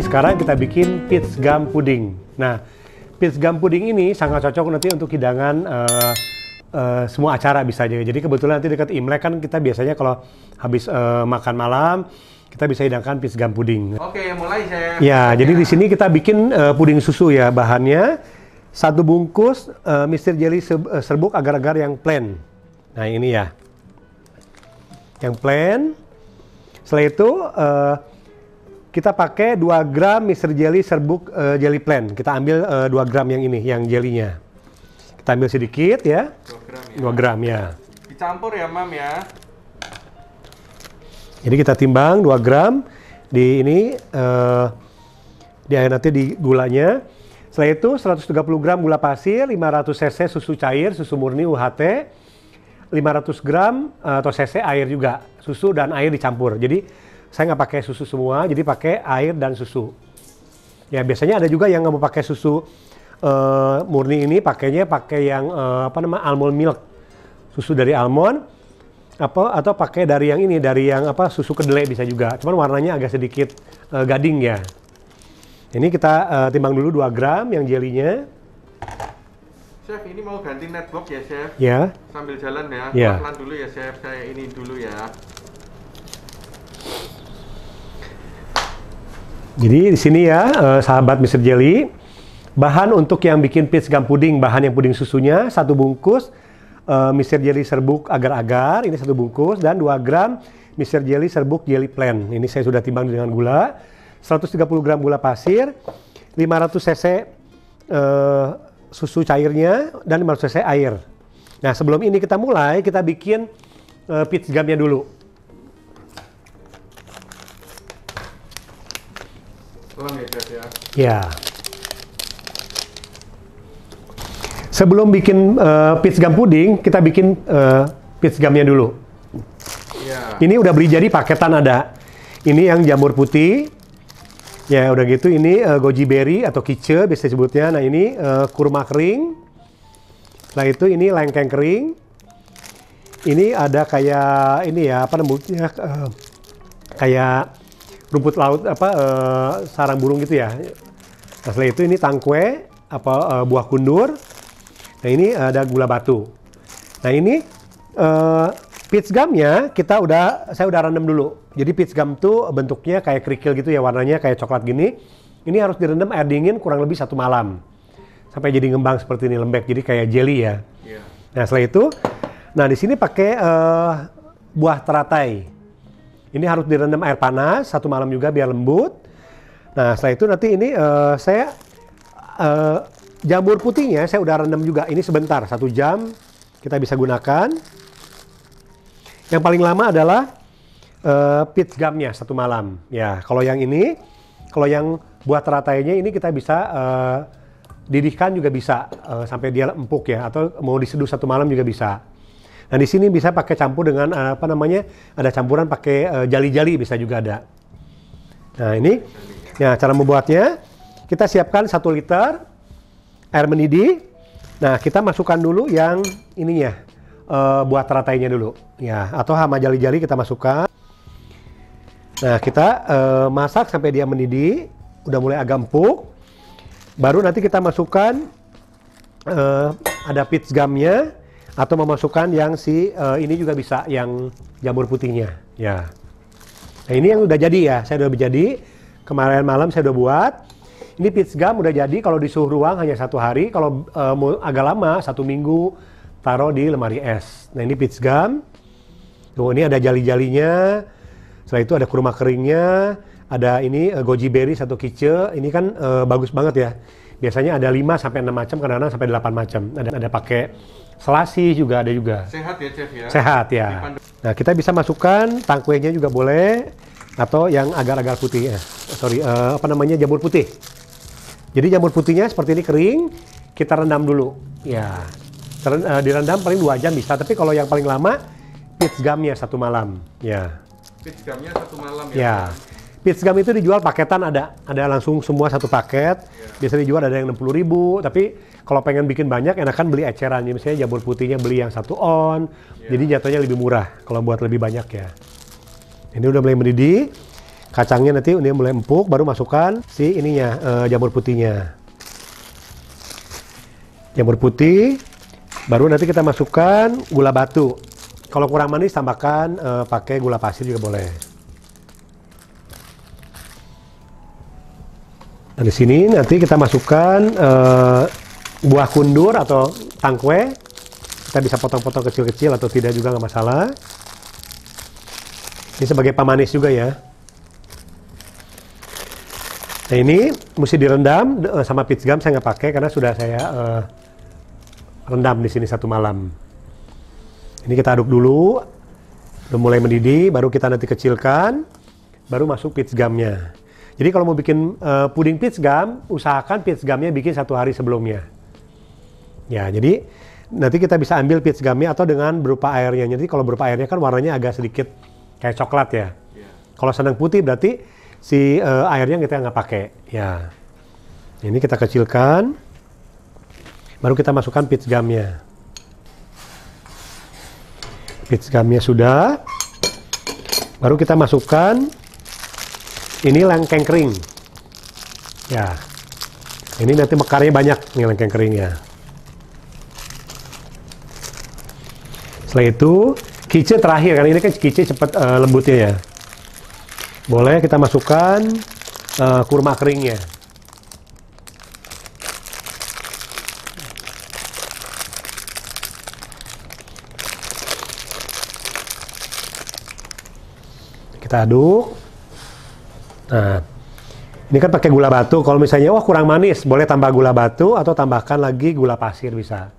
sekarang kita bikin peach gum pudding. Nah, peach gum pudding ini sangat cocok nanti untuk hidangan semua acara bisa aja. Jadi kebetulan nanti dekat Imlek kan kita biasanya kalau habis makan malam kita bisa hidangkan peach gum pudding. Oke, mulai Chef. Ya, jadi di sini kita bikin puding susu ya. Bahannya 1 bungkus Mr. Jelly serbuk agar-agar yang plain. Nah, ini ya. Yang plain. Setelah itu kita pakai 2 gram Mr. Jelly serbuk jelly plain. Kita ambil 2 gram yang ini, yang jelinya. Kita ambil sedikit ya. 2 gram ya. Dicampur ya, Mam ya. Jadi kita timbang 2 gram di ini di air nanti di gulanya. Setelah itu 130 gram gula pasir, 500 cc susu cair, susu murni UHT, 500 gram atau cc air juga, susu dan air dicampur. Jadi saya nggak pakai susu semua, jadi pakai air dan susu. Ya biasanya ada juga yang nggak mau pakai susu murni ini, pakainya pakai yang almond milk, susu dari almond, atau pakai dari yang ini, dari yang susu kedelai bisa juga. Cuman warnanya agak sedikit gading ya. Ini kita timbang dulu 2 gram yang jelinya. Chef, ini mau ganti netbox ya, Chef? Ya. Sambil jalan ya. Ya. Pelan dulu ya, Chef. Saya ini dulu ya. Jadi di sini ya, sahabat Mr. Jelly, bahan untuk yang bikin peach gum pudding, bahan yang puding susunya 1 bungkus Mr. Jelly serbuk agar-agar, ini 1 bungkus, dan 2 gram Mr. Jelly serbuk jelly plain. Ini saya sudah timbang dengan gula, 130 gram gula pasir, 500 cc susu cairnya, dan 500 cc air. Nah sebelum ini kita mulai, kita bikin peach gumnya dulu. Pelan ya, Chef ya. Ya. Sebelum bikin peach gum pudding, kita bikin peach gumnya dulu. Ya. Ini udah beli jadi paketan ada. Ini yang jamur putih. Ya udah gitu ini goji berry atau kice biasa disebutnya. Nah ini kurma kering. Setelah itu ini lengkeng kering. Ini ada kayak ini ya apa namanya kayak rumput laut sarang burung gitu ya. Nah, setelah itu ini tangkwe buah kundur. Nah ini ada gula batu. Nah ini peach gumnya saya udah rendam dulu. Jadi peach gum tuh bentuknya kayak kerikil gitu ya, warnanya kayak coklat gini. Ini harus direndam air dingin kurang lebih 1 malam sampai jadi ngembang seperti ini, lembek, jadi kayak jelly ya. Yeah. Nah setelah itu, nah di sini pakai buah teratai. Ini harus direndam air panas 1 malam juga biar lembut. Nah setelah itu nanti ini saya jamur putihnya saya udah rendam juga. Ini sebentar, 1 jam kita bisa gunakan. Yang paling lama adalah peach gumnya 1 malam. Ya, kalau yang ini, kalau yang buah teratainya ini kita bisa didihkan juga bisa sampai dia empuk ya, atau mau diseduh 1 malam juga bisa. Nah di sini bisa pakai campur dengan ada campuran pakai jali-jali bisa juga ada. Nah ini, ya cara membuatnya kita siapkan 1 liter air mendidih. Nah kita masukkan dulu yang ininya buah teratainya dulu, ya atau hama jali-jali kita masukkan. Nah kita masak sampai dia mendidih, udah mulai agak empuk. Baru nanti kita masukkan ada peach gumnya. Atau memasukkan yang ini juga bisa, yang jamur putihnya. Ya. Nah ini yang udah jadi ya, saya udah jadi. Kemarin malam saya udah buat. Ini peach gum udah jadi, kalau di suhu ruang hanya 1 hari. Kalau mau agak lama, 1 minggu, taruh di lemari es. Nah ini peach gum. Tuh ini ada jali-jalinya. Setelah itu ada kurma keringnya. Ada ini goji berry 1 kice. Ini kan bagus banget ya. Biasanya ada 5 sampai 6 macam, kadang-kadang sampai 8 macam. Ada pakai selasi juga ada juga. Sehat ya, Chef ya? Sehat ya. Nah kita bisa masukkan tangkwenya juga boleh, atau yang agar-agar putih jamur putih. Jadi jamur putihnya seperti ini kering, kita rendam dulu. Ya, direndam paling 2 jam bisa. Tapi kalau yang paling lama peach gumnya 1 malam. Ya. Peach gumnya 1 malam ya? Ya. Peach gum itu dijual paketan ada langsung semua 1 paket. Biasa dijual ada yang 60.000, tapi kalau pengen bikin banyak enakan beli eceran. Misalnya jamur putihnya beli yang 1 on, jadi jatuhnya lebih murah kalau buat lebih banyak ya. Ini udah mulai mendidih. kacangnya nanti ini mulai empuk, baru masukkan si ininya, jamur putihnya. Jamur putih, baru nanti kita masukkan gula batu. Kalau kurang manis tambahkan pakai gula pasir juga boleh. Nah, di sini nanti kita masukkan buah kundur atau tangkwe. Kita bisa potong-potong kecil-kecil atau tidak juga nggak masalah. Ini sebagai pemanis juga ya. Nah, ini mesti direndam sama peach gum, saya nggak pakai karena sudah saya rendam di sini 1 malam. Ini kita aduk dulu, udah mulai mendidih, baru kita nanti kecilkan, baru masuk peach gumnya. Jadi kalau mau bikin puding peach gum, usahakan peach gumnya bikin 1 hari sebelumnya. Ya, jadi nanti kita bisa ambil peach gumnya atau dengan berupa airnya. Jadi kalau berupa airnya kan warnanya agak sedikit kayak coklat ya. Kalau sedang putih berarti si airnya kita nggak pakai. Ya, ini kita kecilkan, baru kita masukkan peach gumnya. Peach gumnya sudah, baru kita masukkan ini lengkeng kering. Ya, ini nanti mekarnya banyak nih lengkeng keringnya. Setelah itu kice terakhir, karena ini kan kice cepat lembutnya ya. Boleh kita masukkan kurma keringnya. Kita aduk. Nah, ini kan pakai gula batu. Kalau misalnya wah kurang manis, boleh tambah gula batu atau tambahkan lagi gula pasir bisa.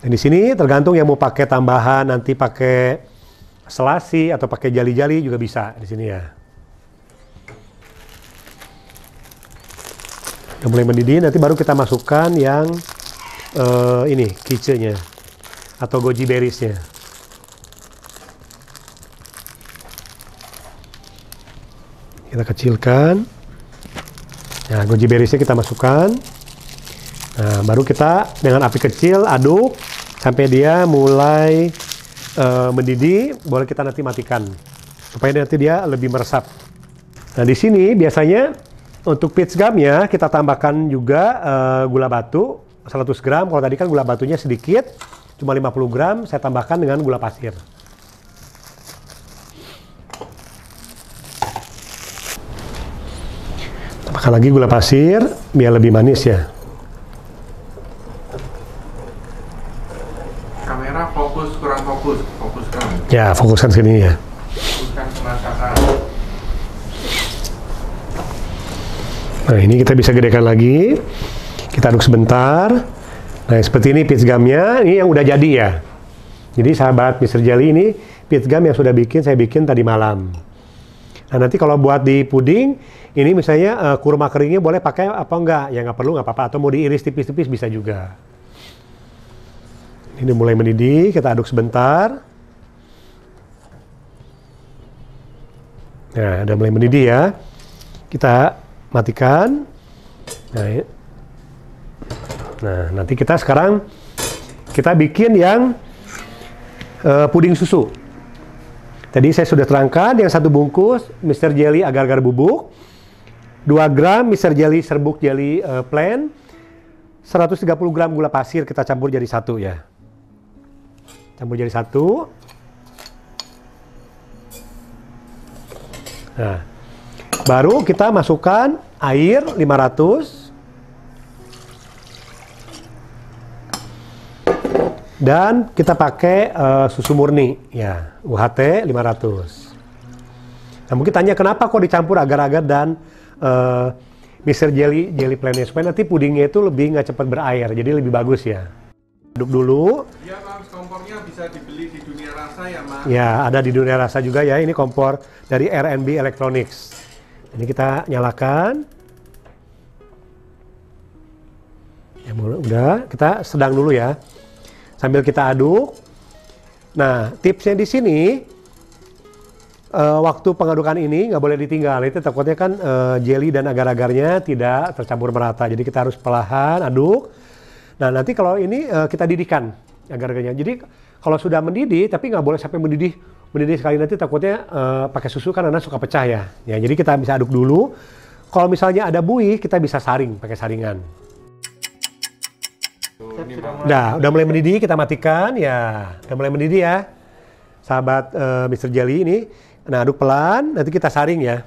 Dan di sini tergantung yang mau pakai tambahan, nanti pakai selasi atau pakai jali-jali juga bisa di sini ya. Udah mulai mendidih, nanti baru kita masukkan yang ini kicenya atau goji berriesnya. Kita kecilkan. Nah, goji berriesnya kita masukkan. Nah, baru kita dengan api kecil aduk sampai dia mulai mendidih. Boleh kita nanti matikan supaya nanti dia lebih meresap. Nah, di sini biasanya untuk peach gumnya kita tambahkan juga gula batu 100 gram. Kalau tadi kan gula batunya sedikit, cuma 50 gram. Saya tambahkan dengan gula pasir. Tambahkan lagi gula pasir biar lebih manis ya. Kamera fokus kurang fokus, fokuskan. Ya, fokuskan sini ya. Fokuskan penasaran. Nah, ini kita bisa gedekan lagi. Kita aduk sebentar. Nah, seperti ini peach gumnya. Ini yang udah jadi ya. Jadi sahabat Mr. Jelly, ini peach gum yang sudah saya bikin tadi malam. Nah, nanti kalau buat di puding, ini misalnya kurma keringnya boleh pakai apa enggak? Ya nggak perlu, nggak apa-apa. Atau mau diiris tipis-tipis bisa juga. Ini mulai mendidih, kita aduk sebentar. Nah, udah mulai mendidih ya. Kita matikan. Nah, nanti kita sekarang kita bikin yang puding susu. Tadi saya sudah terangkan yang 1 bungkus Mr. Jelly agar-agar bubuk, 2 gram Mr. Jelly serbuk jelly plain, 130 gram gula pasir kita campur jadi 1 ya. Campur jadi 1. Nah, baru kita masukkan air 500. Dan kita pakai susu murni ya, UHT 500. Nah, mungkin tanya kenapa kok dicampur agar-agar dan Mr. Jelly plainnya, supaya nanti pudingnya itu lebih nggak cepat berair, jadi lebih bagus ya. Aduk dulu. Iya, Mas, kompornya bisa dibeli di Dunia Rasa ya, Mas? Ya, ada di Dunia Rasa juga ya. Ini kompor dari R&B Electronics. Ini kita nyalakan. Ya, udah, kita sedang dulu ya. Sambil kita aduk. Nah, tipsnya di sini, waktu pengadukan ini nggak boleh ditinggal. Itu takutnya kan jelly dan agar-agarnya tidak tercampur merata. Jadi kita harus perlahan aduk. Nah, nanti kalau ini kita didihkan. agar kenyal. Jadi kalau sudah mendidih, tapi nggak boleh sampai mendidih sekali, nanti takutnya pakai susu kan anak suka pecah ya. Ya, jadi kita bisa aduk dulu. Kalau misalnya ada buih, kita bisa saring pakai saringan. Udah mulai mendidih, kita matikan ya. Udah mulai mendidih ya, sahabat Mr. Jelly ini. Nah, aduk pelan, nanti kita saring ya.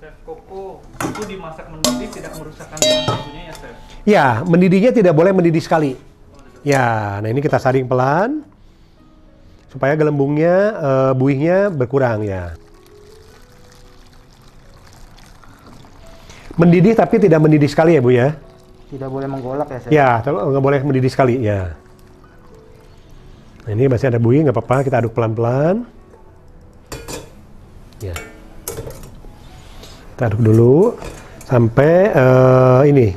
Chef, koko itu dimasak mendidih tidak merusakkan susunya ya, Chef? Ya, mendidihnya tidak boleh mendidih sekali. Ya, nah ini kita saring pelan supaya gelembungnya, buihnya berkurang ya. Mendidih tapi tidak mendidih sekali ya, Bu ya. Tidak boleh menggolak ya, Chef? Ya, nggak boleh mendidih sekali ya. Nah, ini masih ada buih, nggak apa-apa, kita aduk pelan-pelan. Ya. Kita aduk dulu sampai ini.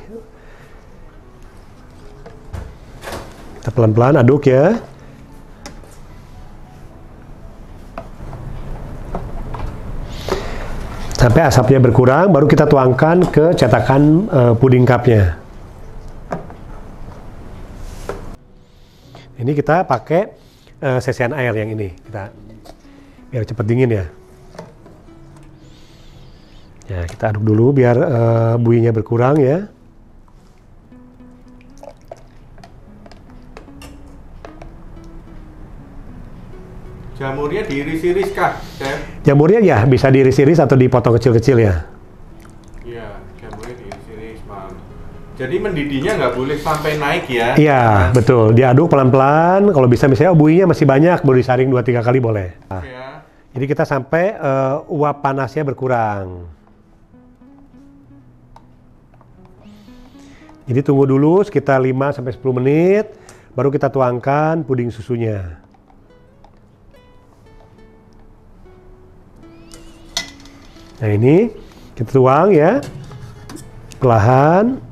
Kita pelan-pelan aduk ya. Sampai asapnya berkurang, baru kita tuangkan ke cetakan puding cupnya. Ini kita pakai sesian air yang ini, kita biar cepat dingin ya. Ya, kita aduk dulu biar buihnya berkurang ya. Jamurnya diiris-iris kah, Chef? Jamurnya ya bisa diiris-iris atau dipotong kecil-kecil ya. Iya, jamurnya diiris-iris, Mam. Jadi mendidihnya nggak boleh sampai naik ya? Iya, betul. Diaduk pelan-pelan. Kalau bisa misalnya buihnya masih banyak, baru disaring 2-3 kali boleh. Nah, Ya. jadi kita sampai uap panasnya berkurang. Jadi tunggu dulu sekitar 5-10 menit, baru kita tuangkan puding susunya. Nah ini kita tuang ya, perlahan,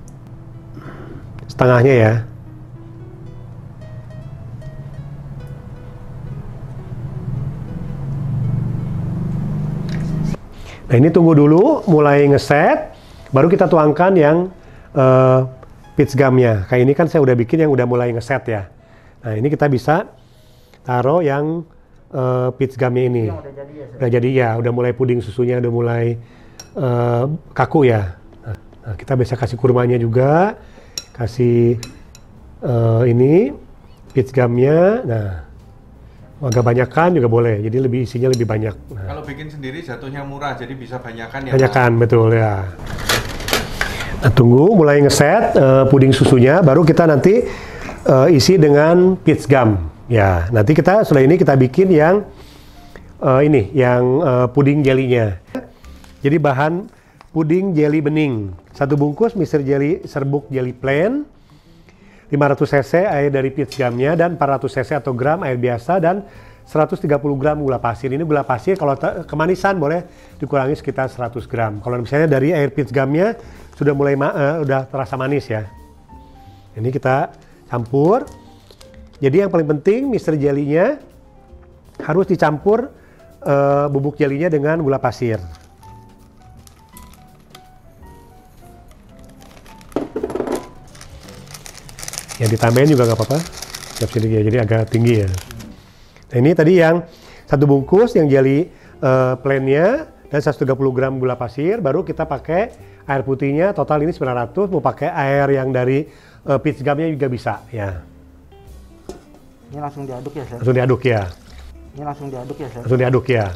setengahnya ya. Nah ini tunggu dulu, mulai ngeset, baru kita tuangkan yang peach gumnya. Kayak ini kan saya udah bikin yang udah mulai ngeset ya. Nah ini kita bisa taruh yang peach gumnya ini. Yang udah jadi ya, Chef? Udah jadi ya, udah mulai puding susunya, udah mulai kaku ya. Nah, kita bisa kasih kurmanya juga, kasih ini peach gumnya. Nah, agak banyakan juga boleh, jadi isinya lebih banyak. Nah, Kalau bikin sendiri jatuhnya murah, jadi bisa banyakan ya. banyakan, betul ya. Nah, tunggu mulai ngeset puding susunya, baru kita nanti isi dengan peach gum. Ya, nanti kita setelah ini kita bikin yang ini, yang puding jelinya. Jadi bahan puding jelly bening. 1 bungkus Mr. Jelly serbuk jelly plain, 500 cc air dari peach gumnya, dan 400 cc atau gram air biasa, dan 130 gram gula pasir. Ini gula pasir kalau kemanisan boleh dikurangi sekitar 100 gram. Kalau misalnya dari air peach gumnya sudah mulai udah terasa manis ya. Ini kita campur. Jadi yang paling penting Mr. Jelly-nya harus dicampur bubuk jelinya dengan gula pasir. Yang ditambahin juga nggak apa-apa, siap sedikit, jadi agak tinggi ya. Nah ini tadi yang 1 bungkus yang jelly plainnya dan 130 gram gula pasir, baru kita pakai air putihnya, total ini 900, mau pakai air yang dari peach gumnya juga bisa ya. Ini langsung diaduk ya, Chef? Langsung diaduk ya. Ini langsung diaduk ya, Chef? Langsung diaduk ya.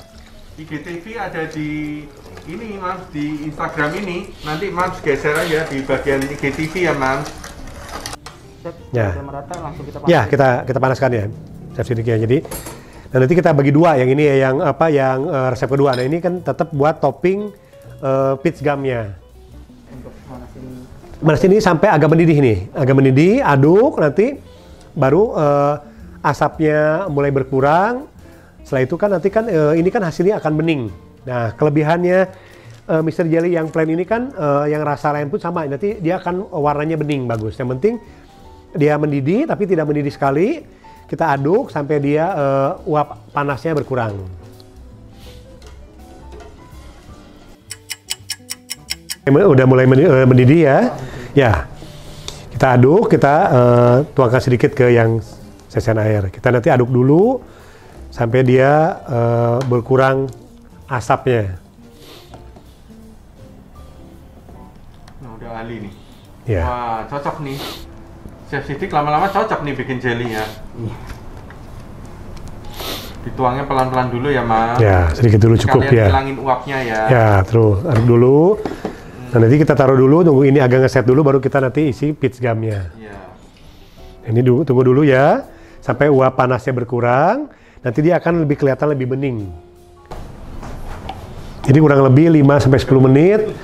IGTV ada di ini, Mams, di Instagram ini. Nanti Mams geser aja di bagian IGTV ya, Mams. Chef, Ya. udah merata, langsung kita Ya, panasin. kita panaskan ya, chef sidik ya. Jadi, nah nanti kita bagi dua, yang ini ya, yang apa, yang resep kedua. Nah ini kan tetap buat topping peach gumnya. Untuk manasin. Manasin ini sampai agak mendidih nih, agak mendidih, aduk nanti, baru asapnya mulai berkurang. Setelah itu kan nanti kan ini kan hasilnya akan bening. Nah kelebihannya Mr. Jelly yang plain ini kan yang rasa lain pun sama, nanti dia akan warnanya bening bagus. Yang penting dia mendidih tapi tidak mendidih sekali. Kita aduk sampai dia uap panasnya berkurang. Udah mulai mendidih ya. Ya. Kita aduk, kita tuangkan sedikit ke yang sesen air. Kita nanti aduk dulu sampai dia berkurang asapnya. Nah, udah ahli nih. Ya. Wah, cocok nih. Chef Sidik lama-lama cocok nih bikin jelly ya. Dituangnya pelan-pelan dulu ya, Mas. Ya, sedikit dulu cukup Sekalian ya. hilangin uapnya ya. Ya, terus aduk dulu. Nah, nanti kita taruh dulu, tunggu ini agak ngeset dulu, baru kita nanti isi peach gumnya. Iya. Ini dulu, tunggu dulu ya, sampai uap panasnya berkurang. Nanti dia akan lebih kelihatan lebih bening. Jadi kurang lebih 5-10 menit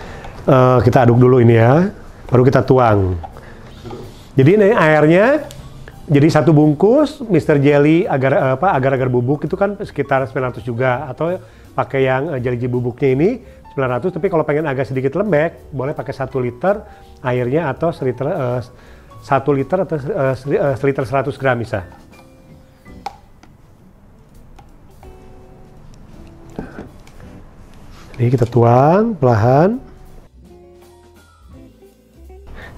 kita aduk dulu ini ya, baru kita tuang. Jadi ini airnya, jadi satu bungkus Mr. Jelly agar-agar bubuk itu kan sekitar 900 juga, atau pakai yang jelly bubuknya ini 900. Tapi kalau pengen agak sedikit lembek, boleh pakai 1 liter airnya atau 1 liter atau 1 liter 100 gram bisa. Ini kita tuang pelan.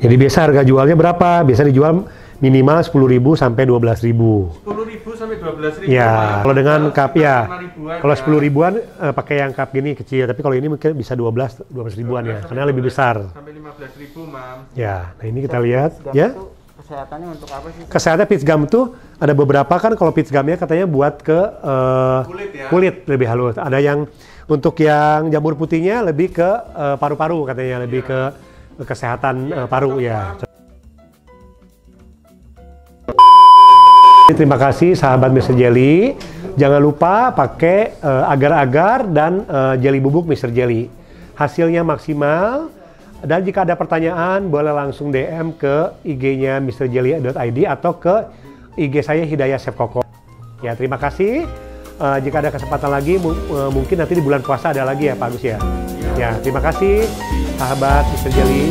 Jadi biasa harga jualnya berapa? Biasa dijual minimal 10.000 sampai 12.000. 10.000 sampai 12.000. Ya, kalau dengan cup ya. 5.000-an Kalau ya. 10 ribuan pakai yang cup gini kecil, tapi kalau ini mungkin bisa 12 ribuan ya, karena lebih besar. Sampai 15.000, Mam. Ya, nah ini kita lihat Gum ya. itu kesehatannya untuk apa sih? Kesehatan peach gum tuh ada beberapa kan, kalau peach gumnya katanya buat ke Kulit ya. kulit lebih halus. Ada yang untuk yang jamur putihnya lebih ke paru-paru katanya, lebih ke kesehatan paru ya. Terima kasih sahabat Mr. Jelly. Jangan lupa pakai agar-agar dan jelly bubuk Mr. Jelly. Hasilnya maksimal. Dan jika ada pertanyaan boleh langsung DM ke IG-nya mrjelly.id atau ke IG saya Hidayah Chef Koko. Ya, terima kasih. Jika ada kesempatan lagi mungkin nanti di bulan puasa ada lagi ya Pak Agus ya. Ya, terima kasih sahabat Mr. Jelly.